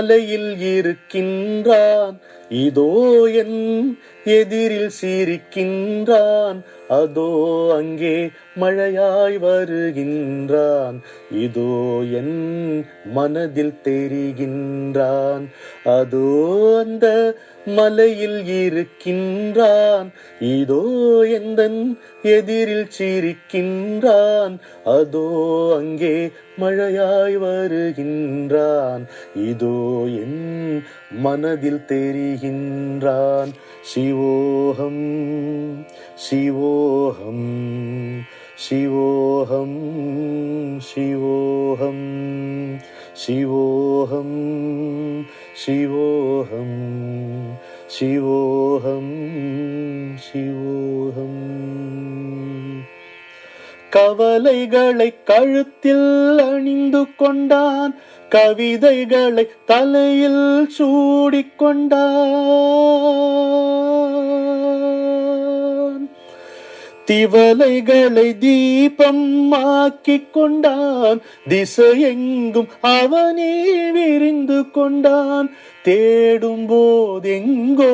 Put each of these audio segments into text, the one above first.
மலையில் இருக்கின்றான், இதோ என் எதிரில் சிரிக்கின்றான், அதோ அங்கே மழையாய் வருகின்றான், இதோ என் மனதில் தெரிகின்றான். அதோ அந்த மலையில் இருக்கின்றான், இதோ எந்தன் எதிரில் சிரிக்கின்றான், அதோ அங்கே மழையாய் வருகின்றான், இதோ என் மனதில் தெரிகின்றான். சிவோகம் சிவோகம் சிவோகம் சிவோகம் சிவோகம் சிவோகம் சிவோகம் சிவோகம். கவலைகளை கழுத்தில் அணிந்து கொண்டான், கவிதைகளை தலையில் சூடிக்கொண்டான், திவலைகளை தீபம் ஆக்கிக் கொண்டான், திசையெங்கும் அவனே விரிந்து கொண்டான், தேடும் போதெங்கோ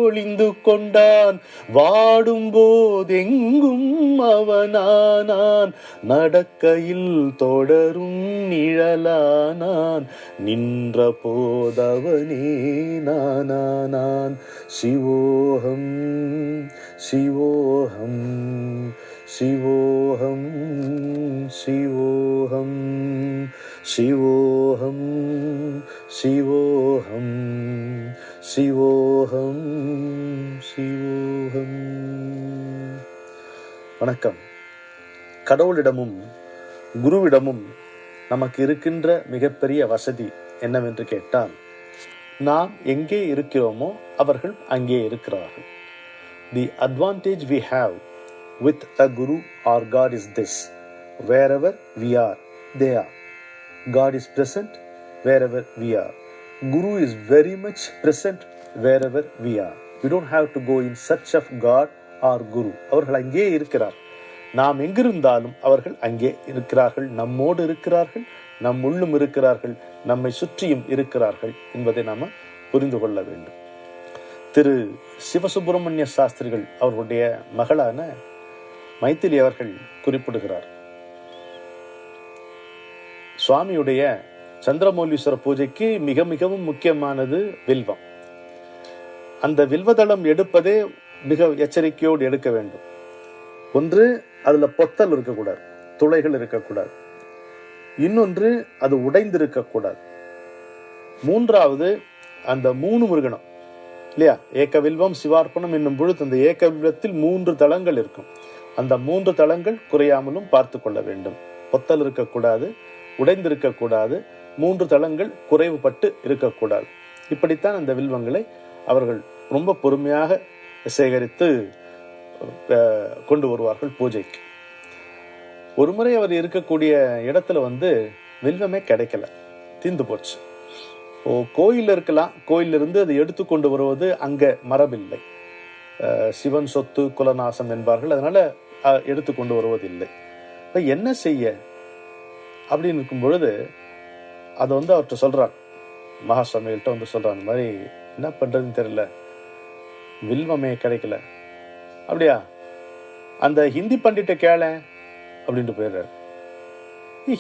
ஒளிந்து கொண்டான், வாடும் போதெங்கும் அவனானான், நடக்கையில் தொடரும் நிழலானான், நின்ற போதவனே நானானான். சிவோகம் சிவோகம் சிவோகம் சிவோகம் சிவோகம் சிவோகம் சிவோகம் சிவோகம். வணக்கம். கடவுளிடமும் குருவிடமும் நமக்கு இருக்கின்ற மிகப்பெரிய வசதி என்னவென்று கேட்டால், நாம் எங்கே இருக்கிறோமோ அவர்கள் அங்கே இருக்கிறார்கள். The advantage we have with a guru or God is this: wherever we are, they are. God is present wherever we are. Guru is very much present wherever we are. We don't have to go in search of God or Guru. அவர்கள் அங்கே இருக்கிறார். நாம் எங்கிருந்தாலும் அவர்கள் அங்கே இருக்கிறார்கள், நம்மோடு இருக்கிறார்கள், நம் உள்ளும் இருக்கிறார்கள், நம்மை சுற்றியும் இருக்கிறார்கள் என்பதை நாம் புரிந்து கொள்ள வேண்டும். திரு சிவசுப்பிரமணிய சாஸ்திரிகள் அவர்களுடைய மகளான மைத்திலி அவர்கள் குறிப்பிடுகிறார், சுவாமியுடைய சந்திரமௌலீஸ்வர பூஜைக்கு மிக மிகவும் முக்கியமானது வில்வம். அந்த வில்வதளம் எடுப்பதே மிக எச்சரிக்கையோடு எடுக்க வேண்டும். ஒன்று, அதுல பொத்தல் இருக்கக்கூடாது, துளைகள் இருக்கக்கூடாது. இன்னொன்று, அது உடைந்து இருக்கக்கூடாது. மூன்றாவது, அந்த 3 முருகனம் இல்லையா, ஏக்க வில்வம் சிவார்ப்பணம் என்னும் பொழுது அந்த ஏக்க வில்வத்தில் 3 தளங்கள் இருக்கும். அந்த 3 தளங்கள் குறையாமலும் பார்த்து கொள்ள வேண்டும். பொத்தல் இருக்கக்கூடாது, உடைந்திருக்கக்கூடாது, 3 தளங்கள் குறைவுபட்டு இருக்கக்கூடாது. இப்படித்தான் அந்த வில்வங்களை அவர்கள் ரொம்ப பொறுமையாக சேகரித்து கொண்டு வருவார்கள் பூஜைக்கு. ஒரு முறை அவர் இருக்கக்கூடிய இடத்துல வில்வமே கிடைக்கல, தீர்ந்து போச்சு. கோயில் இருக்கலாம், கோயிலிருந்து அதை எடுத்து கொண்டு வருவது அங்க மரபில்லை, சிவன் சொத்து குலநாசம் என்பார்கள், அதனால எடுத்து கொண்டு வருவதில்லை. இப்ப என்ன செய்ய அப்படின்னு இருக்கும் பொழுது அதை அவர்கிட்ட சொல்றார், மகாசுவாமிகள்கிட்ட சொல்றார், இந்த மாதிரி என்ன பண்றதுன்னு தெரியல, வில்வமே கிடைக்கல. அப்படியா, அந்த ஹிந்தி பண்டிட்ட கேள அப்படின்ட்டு போயிடுறாரு.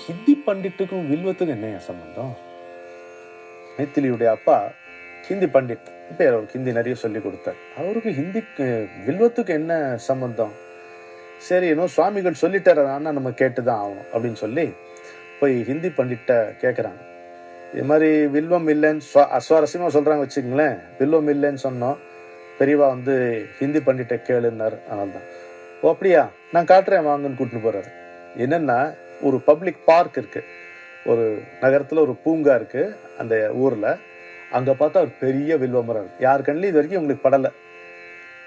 ஹிந்தி பண்டிட்டுக்கும் வில்வத்துக்கும் என்ன சம்பந்தம்? மைத்திலியுடைய அப்பா ஹிந்தி பண்டிட், பேர் அவருக்கு ஹிந்தி நிறைய சொல்லி கொடுத்தார். அவருக்கு ஹிந்தி வில்வத்துக்கு என்ன சம்பந்தம்? சரி, இன்னும் சுவாமிகள் சொல்லிட்டார், ஆனால் நம்ம கேட்டுதான் ஆகணும் அப்படின்னு சொல்லி போய் ஹிந்தி பண்டிட்ட கேட்குறாங்க. இது மாதிரி வில்வம் இல்லைன்னு அஸ்வாரஸ்யமாக சொல்கிறாங்க வச்சுக்கங்களேன். வில்வம் இல்லைன்னு சொன்னோம், பெரியவா ஹிந்தி பண்டிட்ட கேளுன்னாரு. அதனால தான், ஓ அப்படியா, நான் காட்டுறேன் வாங்கன்னு கூட்டிட்டு போகிறாரு. என்னென்னா, ஒரு பப்ளிக் பார்க் இருக்குது, ஒரு நகரத்தில் ஒரு பூங்கா இருக்குது அந்த ஊரில். அங்கே பார்த்தா ஒரு பெரிய வில்வ மரம் இருக்குது. யார் கண்ணிலையும் இது வரைக்கும் உங்களுக்கு படலை.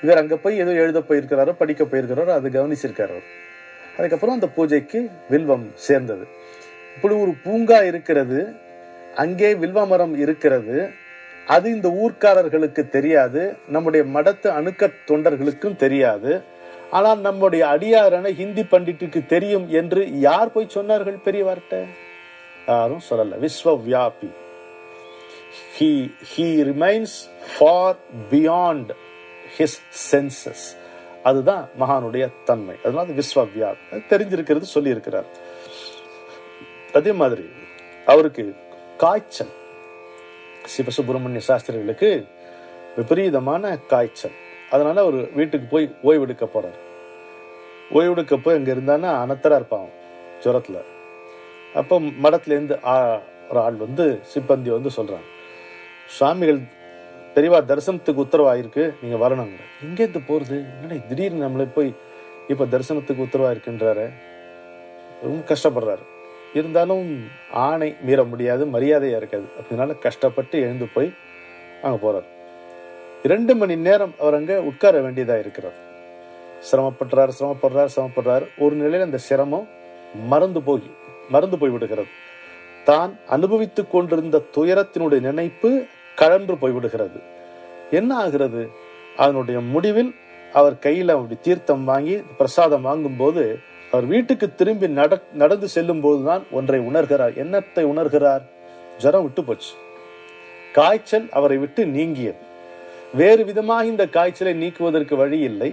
இவர் அங்கே போய் ஏதோ எழுத போயிருக்கிறாரோ படிக்க போயிருக்கிறாரோ, அது கவனிச்சிருக்காரு அவர். அதுக்கப்புறம் அந்த பூஜைக்கு வில்வம் சேர்ந்தது. இப்படி ஒரு பூங்கா இருக்கிறது, அங்கே வில்வ மரம் இருக்கிறது, அது இந்த ஊர்க்காரர்களுக்கு தெரியாது, நம்முடைய மடத்து அணுக்க தொண்டர்களுக்கும் தெரியாது. ஆனால் நம்முடைய அடியாரான ஹிந்தி பண்டிட்டுக்கு தெரியும் என்று யார் போய் சொன்னார்கள் பெரியவார்கிட்ட? யாரும் சொல்லல. விஸ்வ வியாபி he remains far beyond his senses. அதுதான் மகானுடைய தன்மை. அதனால விஸ்வவ்யாப் தெரிஞ்சிருக்கிறது சொல்லி இருக்கிறார். அதே மாதிரி அவருக்கு காய்ச்சல், சிவசுப்பிரமணிய சாஸ்திரிகளுக்கு விபரீதமான காய்ச்சல். அதனால அவர் வீட்டுக்கு போய் ஓய்வெடுக்க போறார். ஓய்வெடுக்க போய் அங்க இருந்தானா அனத்தரா இருப்பான் ஜுரத்துல. அப்போ மடத்துலேருந்து ஒரு ஆள் வந்து சிப்பந்தி வந்து சொல்றாங்க, சுவாமிகள் பெரியவா தரிசனத்துக்கு உத்தரவாயிருக்கு, நீங்க வரணுங்க. எங்கேருந்து போறது, என்னடா திடீர்னு நம்மளை போய் இப்ப தரிசனத்துக்கு உத்தரவாயிருக்குன்றாரு. ரொம்ப கஷ்டப்படுறாரு. இருந்தாலும் ஆணை மீற முடியாது, மரியாதையா இருக்காது. அதனால கஷ்டப்பட்டு எழுந்து போய் அங்க போறாரு. 2 மணி நேரம் அவர் அங்க உட்கார வேண்டியதா இருக்கிறார். சிரமப்படுறாரு. ஒரு நிலையில அந்த சிரமம் மறந்து போய் விடுகிறது. தான் அனுபவித்துக் கொண்டிருந்த துயரத்தினுடைய நினைப்பு கழன்று போய்விடுகிறது. என்ன ஆகிறது? அதனுடைய முடிவில் அவர் கையில அப்படி தீர்த்தம் வாங்கி பிரசாதம் வாங்கும் போது அவர் வீட்டுக்கு திரும்பி நடந்து செல்லும் போதுதான் ஒன்றை உணர்கிறார். என்னத்தை உணர்கிறார்? ஜரம் விட்டு போச்சு. காய்ச்சல் அவரை விட்டு நீங்கியது. வேறு விதமாக இந்த காய்ச்சலை நீக்குவதற்கு வழி இல்லை.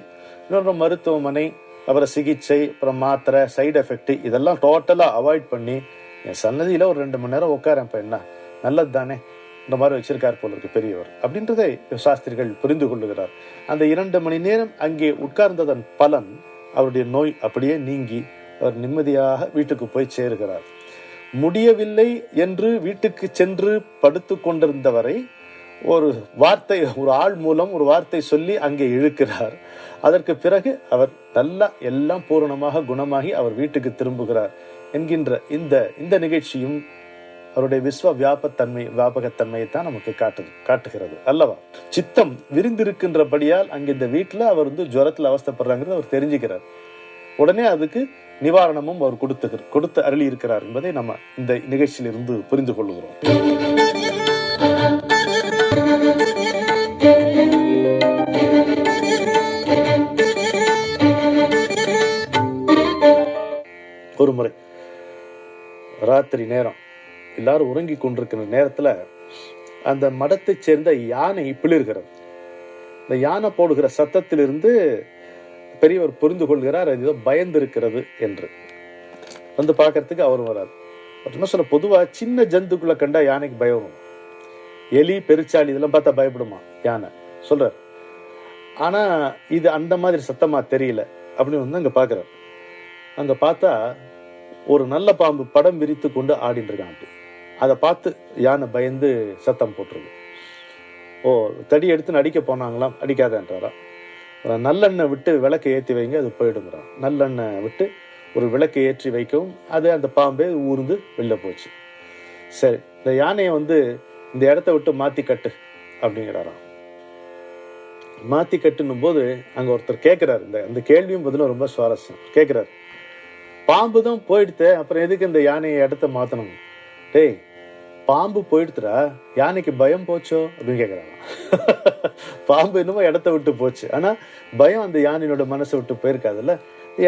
இன்னொரு மருத்துவமனை, அப்புறம் சிகிச்சை, அப்புறம் மாத்திரை, சைடு எஃபெக்ட், இதெல்லாம் டோட்டலா அவாய்ட் பண்ணி என் சன்னதியில ஒரு 2 மணி நேரம் உட்காரன், இப்ப என்ன நல்லது தானே, இந்த மாதிரி வச்சிருக்கார் போல இருக்கு பெரியவர் அப்படின்றதை சாஸ்திரிகள் புரிந்து கொள்ளுகிறார். அந்த 2 மணி நேரம் அங்கே உட்கார்ந்ததன் பலன் அவருடைய நோய் அப்படியே நீங்கி அவர் நிம்மதியாக வீட்டுக்கு போய் சேருகிறார். முடியவில்லை என்று வீட்டுக்கு சென்று படுத்து கொண்டிருந்தவரை ஒரு வார்த்தை, ஒரு ஆள் மூலம் ஒரு வார்த்தை சொல்லி அங்கே இழுக்கிறார். அதற்கு பிறகு அவர் நல்லா எல்லாம் பூரணமாக குணமாகி அவர் வீட்டுக்கு திரும்புகிறார் என்கின்ற இந்த நிகழ்ச்சியும் அவருடைய விஸ்வ வியாபகத்தன்மையை தான் நமக்கு காட்டுகிறது அல்லவா? சித்தம் விரிந்திருக்கின்றபடியால் அங்க இந்த வீட்டுல அவர் வந்து ஜுரத்துல அவஸ்தப்படுறாங்கிறது அவர் தெரிஞ்சுக்கிறார். உடனே அதுக்கு நிவாரணமும் அவர் கொடுத்து அருளி இருக்கிறார் என்பதை நம்ம இந்த நிகழ்ச்சியிலிருந்து புரிந்து கொள்ளுகிறோம். ஒரு முறை ராத்திரி நேரம் எல்லாரும் உறங்கி கொண்டிருக்கிற நேரத்துல அந்த மடத்தை சேர்ந்த யானை பிளிர்கிறது. இந்த யானை போடுகிற சத்தத்திலிருந்து பெரியவர் புரிந்து கொள்கிறார் அது ஏதோ பயந்து இருக்கிறது என்று. வந்து பார்க்கறதுக்கு அவரும் வராது. என்ன சொல்ல, பொதுவா சின்ன ஜந்துக்குள்ள கண்டா யானைக்கு பயம் வரும். எலி, பெருச்சாளி இதெல்லாம் பார்த்தா பயப்படுமா யானை சொல்றார். ஆனா இது அந்த மாதிரி சத்தமா தெரியல அப்படின்னு வந்து அங்க பாக்குறாரு. அங்க பார்த்தா ஒரு நல்ல பாம்பு படம் விரித்து கொண்டு ஆடிட்டு இருக்கான். அப்படி அதை பார்த்து யானை பயந்து சத்தம் போட்டுருக்கு. ஓ, தடி எடுத்து அடிக்க போனாங்களாம், அடிக்காதன்றாரா. நல்லெண்ணெய் விட்டு விளக்கை ஏற்றி வைங்க, அது போயிடுங்கிறான். நல்லெண்ணெய் விட்டு ஒரு விளக்கை ஏற்றி வைக்கவும் அது அந்த பாம்பே ஊர்ந்து வெளில போச்சு. சரி, இந்த யானையை வந்து இந்த இடத்த விட்டு மாத்தி கட்டு அப்படிங்கிறாராம். மாத்தி கட்டுனும் போது அங்க ஒருத்தர் கேட்கிறாரு. இந்த கேள்வியும் பதிலும் ரொம்ப சுவாரஸ்யம். கேட்கிறாரு, பாம்பு தான் போயிடுத்து, அப்புறம் எதுக்கு இந்த யானையை இடத்த மாத்தணும்? டேய், பாம்பு போயிடுத்துடா, யானைக்கு பயம் போச்சோ அப்படின்னு கேட்கிறாங்க. பாம்பு என்னமோ இடத்த விட்டு போச்சு, ஆனா பயம் அந்த யானையோட மனசை விட்டு போயிருக்காதுல்ல.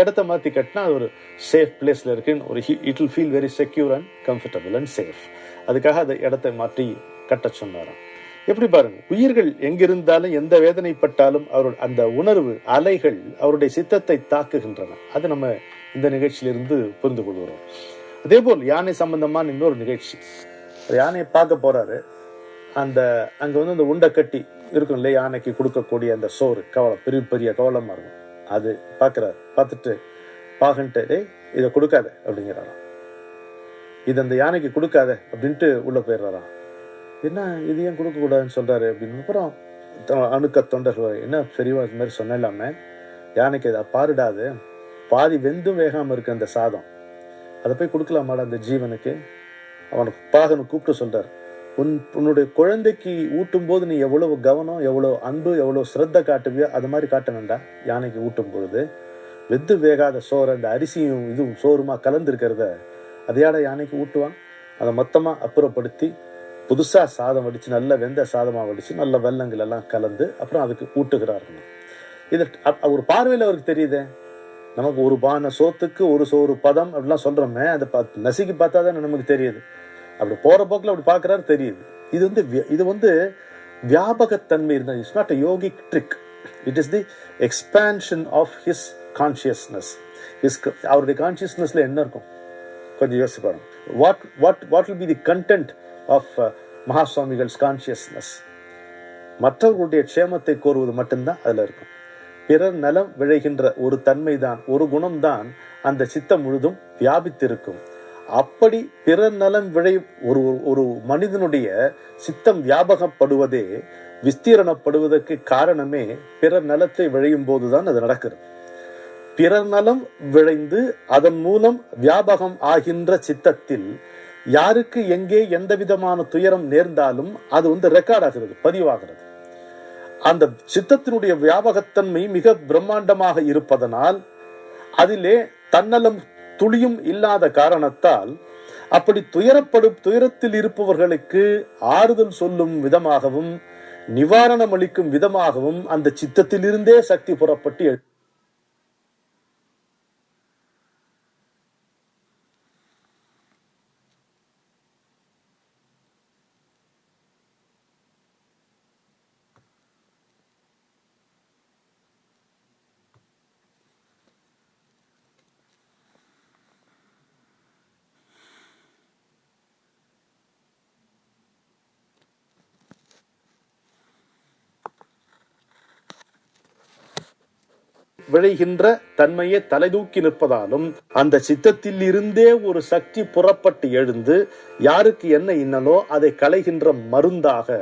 இடத்த மாத்தி கட்டினா அது ஒரு சேஃப் பிளேஸ்ல இருக்குன்னு ஒரு it will feel very secure and comfortable and safe. அதுக்காக அந்த இடத்தை மாற்றி கட்ட சொன்னாராம். எப்படி பாருங்க, உயிர்கள் எங்கிருந்தாலும் எந்த வேதனைப்பட்டாலும் அவருடைய அந்த உணர்வு அலைகள் அவருடைய சித்தத்தை தாக்குகின்றன. அது நம்ம இந்த நிகழ்ச்சியிலிருந்து புரிந்து கொள்கிறோம். அதே போல் யானை சம்பந்தமான இன்னொரு நிகழ்ச்சி. யானையை பார்க்க போறாரு. அங்க வந்து அந்த உண்டை கட்டி இருக்கும் இல்லையா, யானைக்கு கொடுக்கக்கூடிய அந்த சோறு கவலம், பெரிய பெரிய கவலமா இருக்கும். அது பாக்குறாரு. பார்த்துட்டு பாகன்ட்டு, இதை கொடுக்காத அப்படிங்கிறாராம். இது அந்த யானைக்கு கொடுக்காத அப்படின்ட்டு உள்ள போயிடுறாராம். என்ன இது ஏன் கொடுக்க கூடாதுன்னு சொல்றாரு அப்படின்னு. அப்புறம் அணுக்க தொண்டர்கள், என்ன பெரியவா இது மாதிரி சொன்னலாமே, யானைக்கு அதை பாருடாது, பாதி வெந்தும் வேகாம இருக்கு அந்த சாதம், அதை போய் கொடுக்கலாமாடா அந்த ஜீவனுக்கு. அவனுக்கு பாகனை கூப்பிட்டு சொல்றாரு, உன்னுடைய குழந்தைக்கு ஊட்டும் போது நீ எவ்வளவு கவனம், எவ்வளவு அன்பு, எவ்வளவு சிரத்த காட்டுவியோ அது மாதிரி காட்ட வேண்டாம். யானைக்கு ஊட்டும் பொழுது வெந்து வேகாத சோறு, அந்த அரிசியும் இதுவும் சோறுமா கலந்து இருக்கிறத அதையாட யானைக்கு ஊட்டுவான். அதை மொத்தமா அப்புறப்படுத்தி புதுசா சாதம் வடிச்சு, நல்ல வெந்த சாதமா வடிச்சு, நல்ல வெள்ளங்கள் எல்லாம் கலந்து அப்புறம் அதுக்கு ஊட்டுகிறார்கள். இது ஒரு பார்வையில அவருக்கு தெரியுதே. நமக்கு ஒரு பானை சோத்துக்கு ஒரு சோறு பதம் அப்படிலாம் சொல்றோமே, அதை நசுக்கி பார்த்தா தான் நமக்கு தெரியுது. அப்படி போற போக்கில் அப்படி பார்க்குறாரு, தெரியுது. இது வந்து வியாபகத்தன்மை இருந்தால், it's not a yogic trick, it is the expansion of his consciousness. அவருடைய கான்சியஸ்னஸ்ல என்ன இருக்கும் கொஞ்சம் யோசிச்சு பாருங்க. What will be the content of Mahaswamigal's consciousness? மற்றவர்களுடைய க்ஷேமத்தை கோருவது மட்டும்தான் அதுல இருக்கும். பிறர் நலம் விளைகின்ற ஒரு தன்மை தான், ஒரு குணம்தான் அந்த சித்தம் முழுதும் வியாபித்திருக்கும். அப்படி பிறர் நலம் விளை ஒரு மனிதனுடைய சித்தம் வியாபகப்படுவதே, விஸ்தீரணப்படுவதற்கு காரணமே பிறர் நலத்தை விளையும் போதுதான் அது நடக்கிறது. பிறர் நலம் விளைந்து அதன் மூலம் வியாபகம் ஆகின்ற சித்தத்தில் யாருக்கு எங்கே எந்த விதமான துயரம் நேர்ந்தாலும் அது வந்து ரெக்கார்ட் ஆகிறது, பதிவாகிறது. அந்த சித்தத்தினுடைய வியாபகத்தன்மை மிக பிரம்மாண்டமாக இருப்பதனால் அதிலே தன்னலம் துளியும் இல்லாத காரணத்தால் அப்படி துயரத்தில் இருப்பவர்களுக்கு ஆறுதல் சொல்லும் விதமாகவும் நிவாரணம் அளிக்கும் விதமாகவும் அந்த சித்தத்திலிருந்தே சக்தி புறப்பட்டு விளைகின்ற தன்மையை தலைதூக்கி நிற்பதாலும் அந்த சித்தத்தில் இருந்தே ஒரு சக்தி புறப்பட்டு எழுந்து யாருக்கு என்ன இன்னலோ அதை களைகின்ற மருந்தாக,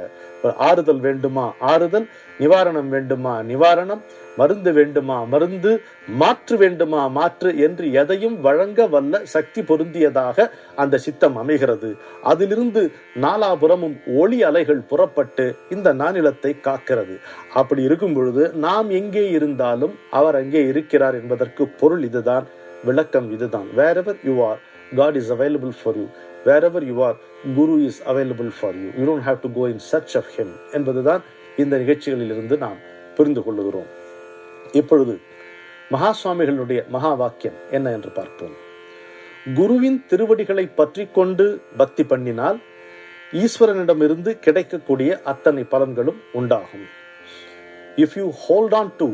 ஆறுதல் வேண்டுமா ஆறுதல், நிவாரணம் வேண்டுமா நிவாரணம், மருந்து வேண்டுமா மருந்து, மாற்று வேண்டுமா மாற்று என்று எதையும் வழங்க வல்ல சக்தி பொருந்தியதாக அந்த சித்தம் அமைகிறது. அதிலிருந்து நாலாபுறமும் ஒளி அலைகள் புறப்பட்டு இந்த நானிலத்தை காக்கிறது. அப்படி இருக்கும் பொழுது நாம் எங்கே இருந்தாலும் அவர் அங்கே இருக்கிறார் என்பதற்கு பொருள் இதுதான், விளக்கம் இதுதான். wherever you are, God is available for you. wherever you are, Guru is available for you. You don't have to go in search of him என்பதுதான் இந்த நிகழ்ச்சிகளில் இருந்து நாம் புரிந்து கொள்ளுகிறோம். இப்பொழுது மகா சுவாமிகளுடைய மகா வாக்கியம் என்ன என்று பார்ப்போம். குருவின் திருவடிகளை பற்றி கொண்டு பக்தி பண்ணினால் ஈஸ்வரனிடமிருந்து கிடைக்கக்கூடிய அத்தனை பலன்களும் உண்டாகும். If you hold on to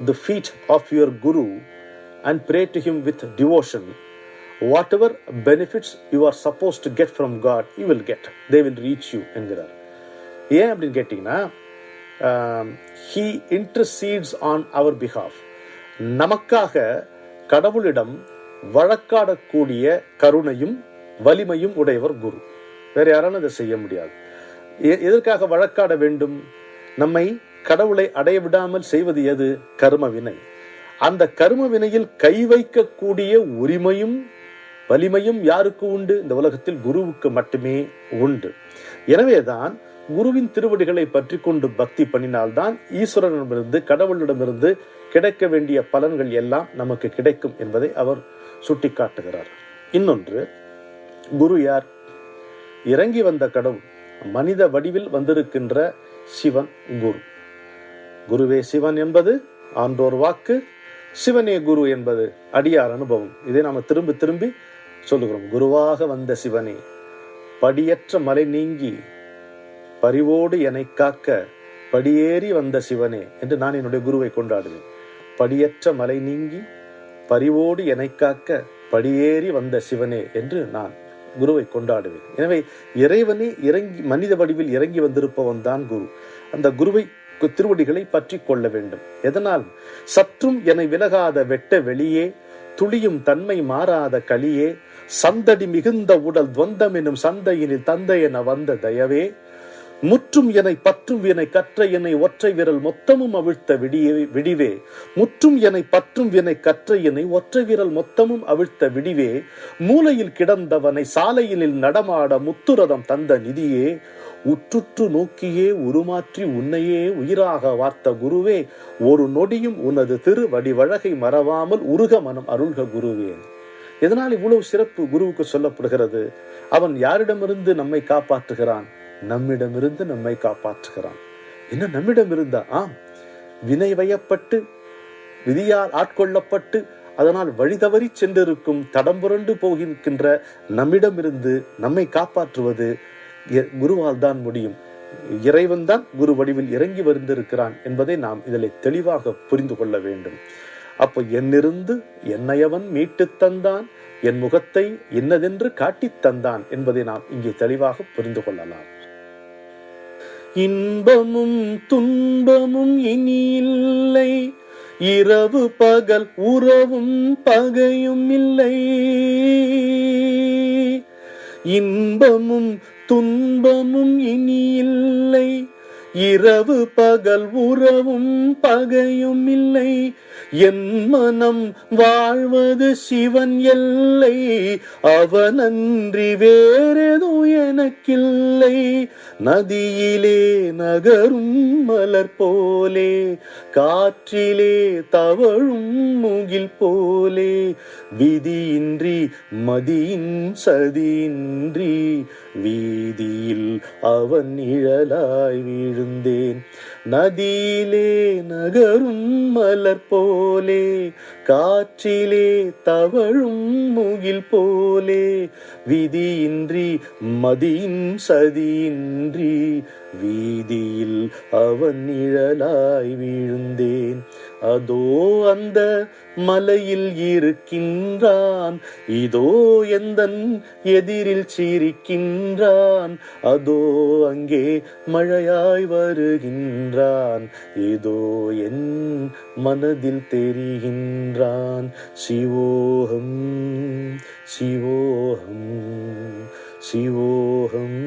the feet of your Guru and pray to him with devotion, whatever benefits you are supposed to get from God, you will get. They will reach you என்கிறார். ஏன் அப்படின்னு கேட்டீங்கன்னா, he intercedes on our behalf. நமக்காக கடவுளிடம் வழக்காடக்கூடிய கருணையும் வலிமையும் உடையவர் குரு. வேற யாராலும் அதை செய்ய முடியாது. எதற்காக வழக்காட வேண்டும்? நம்மை கடவுளை அடைய விடாமல் செய்வது எது? கர்ம வினை. அந்த கர்ம வினையில் கை வைக்கக்கூடிய உரிமையும் வலிமையும் யாருக்கு உண்டு? இந்த உலகத்தில் குருவுக்கு மட்டுமே உண்டு. எனவேதான் குருவின் திருவடிகளை பற்றி கொண்டு பக்தி பண்ணினால்தான் ஈஸ்வரனிடமிருந்து கடவுளிடமிருந்து கிடைக்க வேண்டிய பலன்கள் எல்லாம் நமக்கு கிடைக்கும் என்பதை அவர் சுட்டி காட்டுகிறார். இன்னொன்று, குரு யார்? இறங்கி வந்த கடவுள், மனித வடிவில் வந்திருக்கின்ற சிவன் குரு. குருவே சிவன் என்பது ஆன்றோர் வாக்கு, சிவனே குரு என்பது அடியார் அனுபவம். இதை நாம திரும்பி திரும்பி சொல்லுகிறோம். குருவாக வந்த சிவனே, படியற்ற மலை நீங்கி பரிவோடு என்னை காக்க படியேறி வந்த சிவனே என்று நான் என்னுடைய குருவை கொண்டாடுவேன். படியற்ற மலை நீங்கி பரிவோடு என்னை காக்க படியேறி வந்த சிவனே என்று நான் குருவை கொண்டாடுவேன். எனவே இறைவனே இறங்கி மனித வடிவில் இறங்கி வந்திருப்பவன் தான் குரு. அந்த குருவை திருவடிகளை பற்றி கொள்ள வேண்டும். எதனால்? சற்றும் என்னை விலகாத வெட்ட வெளியே, துளியும் தன்மை மாறாத களியே, சந்தடி மிகுந்த உடல் துவந்தம் எனும் சந்தையினில் தந்தை என வந்த தயவே, முற்றும் என பற்றும் என கற்ற என்னை ஒற்றை விரல் மொத்தமும் அவிழ்த்த விடிவே, முற்றும் என பற்றும் என கற்ற என்னை ஒற்றை விரல் மொத்தமும் அவிழ்த்த விடிவே, மூலையில் கிடந்தவனை சாலையினில் நடமாட முத்துரதம் தந்த நிதியே, உற்றுற்று நோக்கியே உருமாற்றி உன்னையே உயிராக வார்த்த குருவே, ஒரு நொடியும் உனது திரு வடிவழகை மறவாமல் உருக மனம் அருள்க குருவே. எதனால் இவ்வளவு சிறப்பு குருவுக்கு சொல்லப்படுகிறது? அவன் யாரிடமிருந்து நம்மை காப்பாற்றுகிறான்? நம்மிடமிருந்து நம்மை காப்பாற்றுகிறான். என்ன நம்மிடம் இருந்தா? வினை வயப்பட்டு விதியால் ஆட்கொள்ளப்பட்டு அதனால் வழி தவறி சென்றிருக்கும், தடம் புரண்டு போகின்ற நம்மிடமிருந்து நம்மை காப்பாற்றுவது குருவால் தான் முடியும். இறைவன் தான் குரு வடிவில் இறங்கி வந்திருக்கிறான் என்பதை நாம் இதில் தெளிவாக புரிந்து கொள்ள வேண்டும். அப்போ என்னிருந்து என்னையவன் மீட்டு தந்தான், என் முகத்தை இன்னதென்று காட்டித் தந்தான் என்பதை நாம் இங்கே தெளிவாக புரிந்து கொள்ளலாம். இன்பமும் துன்பமும் இனி இல்லை, இரவு பகல் உறவும் பகையும் இல்லை. இன்பமும் துன்பமும் இனி இல்லை, இரவு பகல் உறவும் பகையும் இல்லை. என் மனம் வாழ்வது சிவன் எல்லை, அவனன்றி வேறெதோ எனக்கில்லை. நதியிலே நகரும் மலர் போலே, காற்றிலே தவழும் முகில் போலே, விதியின்றி மதியின் சதியின்றி வீதியில் அவன் நிழலாய் விழுந்தேன். நதியிலே நகரும் மலர் போலே, காற்றிலே தவழும் முகில் போலே, விதியின்றி மதியின் சதியின்றி வீதியில் அவன் நிழலாய் விழுந்தேன். அதோ அந்த மலையில் இருக்கின்றான், இதோ எந்தன் எதிரில் சிரிக்கின்றான். அதோ அங்கே மழையாய் வருகின்றான், இதோ என் மனதில் தெரிகின்றான். சிவோகம் சிவோகம் சிவோகம்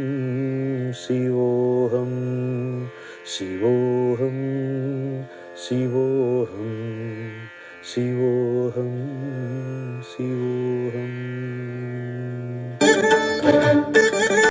சிவோகம் சிவோகம் சிவோகம் சிவோகம் சிவோகம்.